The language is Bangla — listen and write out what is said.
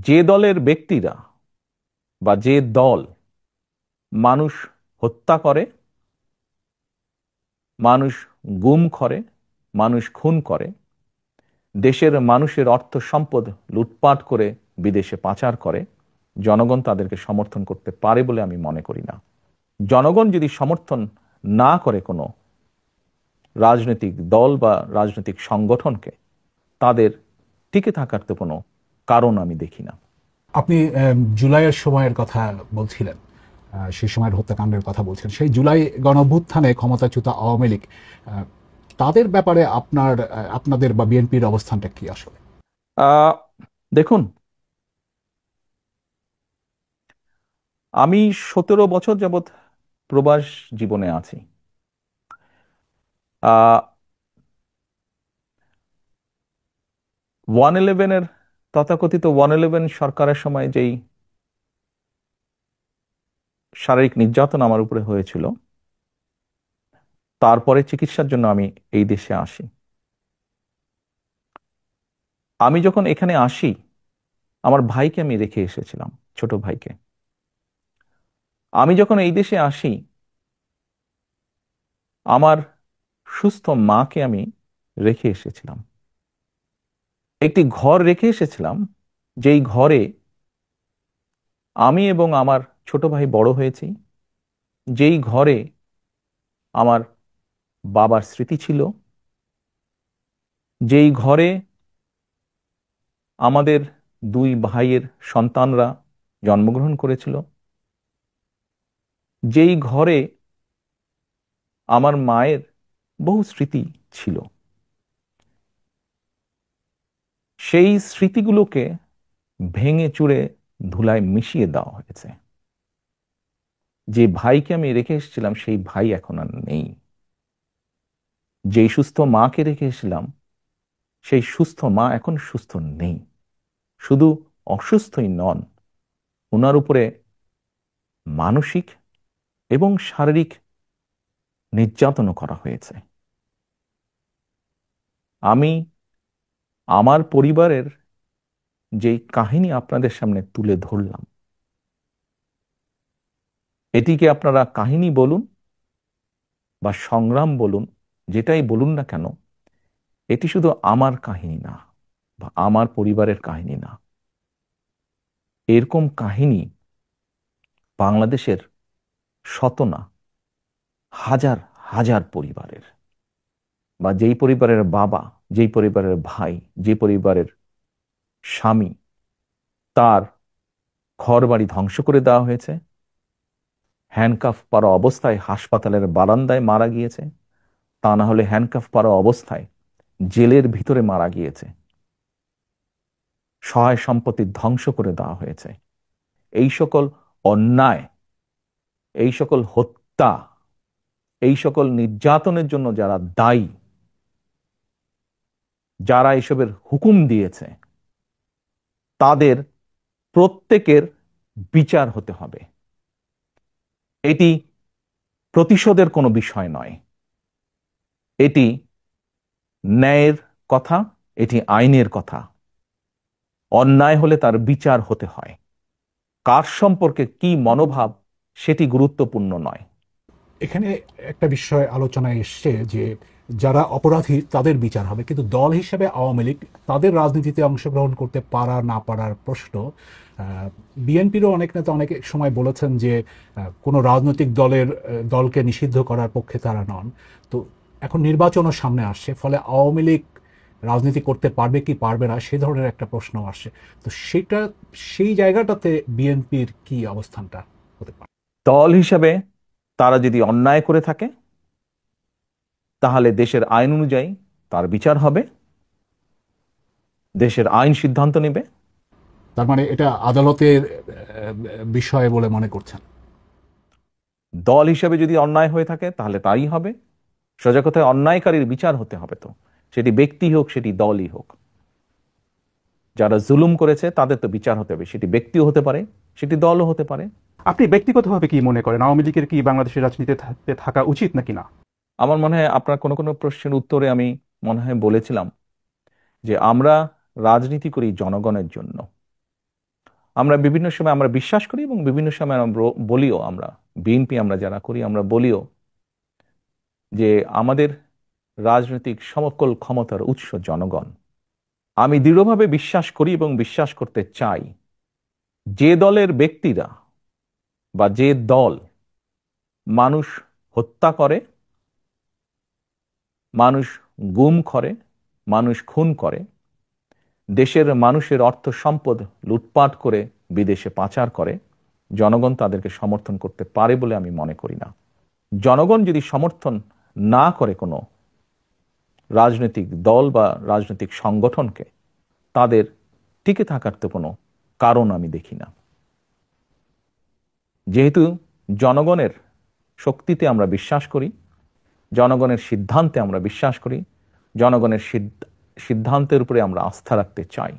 যে দলের ব্যক্তিরা বা যে দল মানুষ হত্যা করে, মানুষ গুম করে, মানুষ খুন করে, দেশের মানুষের অর্থ সম্পদ লুটপাট করে বিদেশে পাচার করে, জনগণ তাদেরকে সমর্থন করতে পারে বলে আমি মনে করি না। জনগণ যদি সমর্থন না করে কোনো রাজনৈতিক দল বা রাজনৈতিক সংগঠনকে, তাদের টিকে থাকার তো কোনো কারণ আমি দেখি না। আপনি জুলাইয়ের সময়ের কথা বলছিলেন, সেই সময়ের হত্যাকাণ্ডের কথা বলছেন। সেই জুলাই গণঅভ্যুত্থানে ক্ষমতাচ্যুত আওয়ামী লীগ, আহ, তাদের ব্যাপারে আপনাদের বা বিএনপির অবস্থানটা কি আসলে? আহ, দেখুন, আমি 17 বছর যাবৎ প্রবাস জীবনে আছি। আহ 111-এর, তথাকথিত 111 সরকারের সময় যেই শারীরিক নির্যাতন আমার উপরে হয়েছিল, তারপরে চিকিৎসার জন্য আমি এই দেশে আসি। আমি যখন এখানে আসি, আমার ভাইকে আমি রেখে এসেছিলাম, ছোট ভাইকে। আমি যখন এই দেশে আসি, আমার সুস্থ মাকে আমি রেখে এসেছিলাম। একটি ঘর রেখে এসেছিলাম, যেই ঘরে আমি এবং আমার ছোট ভাই বড় হয়েছি, যেই ঘরে আমার বাবার স্মৃতি ছিল, যেই ঘরে আমাদের দুই ভাইয়ের সন্তানরা জন্মগ্রহণ করেছিল, যেই ঘরে আমার মায়ের বহু স্মৃতি ছিল, সেই স্মৃতিগুলোকে ভেঙে চুরে ধুলায় মিশিয়ে দেওয়া হয়েছে। যে ভাইকে আমি রেখে এসেছিলাম, সেই ভাই এখন আর নেই। যেই সুস্থ মাকে রেখে এসেছিলাম, সেই সুস্থ মা এখন সুস্থ নেই। শুধু অসুস্থই নন, ওনার উপরে মানসিক এবং শারীরিক নির্যাতনও করা হয়েছে। আমি আমার পরিবারের যেই কাহিনী আপনাদের সামনে তুলে ধরলাম, এটিকে আপনারা কাহিনী বলুন বা সংগ্রাম বলুন, যেটাই বলুন না কেন, এটি শুধু আমার কাহিনী না বা আমার পরিবারের কাহিনী না। এরকম কাহিনী বাংলাদেশের শত না, হাজার হাজার পরিবারের, বা যেই পরিবারের বাবা, যেই পরিবারের ভাই, যে পরিবারের স্বামী, তার ঘরবাড়ি ধ্বংস করে দেওয়া হয়েছে, হ্যান্ডকাফ পরা অবস্থায় হাসপাতালের বারান্দায় মারা গিয়েছে, তা না হলে হ্যান্ডকাফ পরা অবস্থায় জেলের ভিতরে মারা গিয়েছে, সহায় সম্পত্তি ধ্বংস করে দেওয়া হয়েছে। এই সকল অন্যায়, এই সকল হত্যা, এই সকল নির্যাতনের জন্য যারা দায়ী, যারা এসবের হুকুম দিয়েছে, তাদের প্রত্যেকের বিচার হতে হবে। এটি প্রতিশোধের কোনো বিষয় নয়, এটি ন্যায়ের কথা, এটি আইনের কথা। অন্যায় হলে তার বিচার হতে হয়। কার সম্পর্কে কি মনোভাব, সেটি গুরুত্বপূর্ণ নয়। এখানে একটা বিষয় আলোচনায় এসছে যে যারা অপরাধী তাদের বিচার হবে, কিন্তু দল হিসেবে আওয়ামী লীগ তাদের রাজনীতিতে অংশগ্রহণ করতে পারা না পারার প্রশ্ন। বিএনপিরও অনেক নেতা অনেক সময় বলেছেন যে কোনো রাজনৈতিক দলকে নিষিদ্ধ করার পক্ষে তারা নন। তো এখন নির্বাচনও সামনে আসছে, ফলে আওয়ামী লীগ রাজনীতি করতে পারবে কি পারবে না সে ধরনের একটা প্রশ্ন আসছে। তো সেই জায়গাটাতে বিএনপির কি অবস্থানটা হতে পারে? দল হিসেবে তারা যদি অন্যায় করে থাকে, তাহলে দেশের আইন অনুযায়ী তার বিচার হবে, দেশের আইন সিদ্ধান্ত নেবে। তার মানে এটা আদালতের বিষয় বলে মনে করছেন? দল হিসেবে যদি অন্যায় হয়ে থাকে, তাহলে তাই হবে। সোজা কথায় অন্যায়কারীর বিচার হতে হবে, তো সেটি ব্যক্তি হোক, সেটি দলই হোক। যারা জুলুম করেছে তাদের তো বিচার হতে হবে, সেটি ব্যক্তিও হতে পারে, সেটি দলও হতে পারে। আপনি ব্যক্তিগতভাবে কি মনে করেন, আওয়ামী লীগের কি বাংলাদেশের রাজনীতিতে থাকা উচিত নাকি না? আমার মনে হয় আপনার কোনো কোনো প্রশ্নের উত্তরে আমি মনে হয় বলেছিলাম যে আমরা রাজনীতি করি জনগণের জন্য। আমরা বিভিন্ন সময় আমরা বিশ্বাস করি এবং বিভিন্ন সময় আমরা বলিও, আমরা বিএনপি আমরা যারা করি আমরা বলিও যে আমাদের রাজনৈতিক সমকল ক্ষমতার উৎস জনগণ। আমি দৃঢ়ভাবে বিশ্বাস করি এবং বিশ্বাস করতে চাই যে দলের ব্যক্তিরা বা যে দল মানুষ হত্যা করে, মানুষ গুম করে, মানুষ খুন করে, দেশের মানুষের অর্থ সম্পদ লুটপাট করে বিদেশে পাচার করে, জনগণ তাদেরকে সমর্থন করতে পারে বলে আমি মনে করি না। জনগণ যদি সমর্থন না করে কোনো রাজনৈতিক দল বা রাজনৈতিক সংগঠনকে, তাদের টিকে থাকার তো কোনো কারণ আমি দেখি না। যেহেতু জনগণের শক্তিতে আমরা বিশ্বাস করি, জনগণের সিদ্ধান্তে আমরা বিশ্বাস করি, জনগণের সিদ্ধান্তের উপরে আমরা আস্থা রাখতে চাই।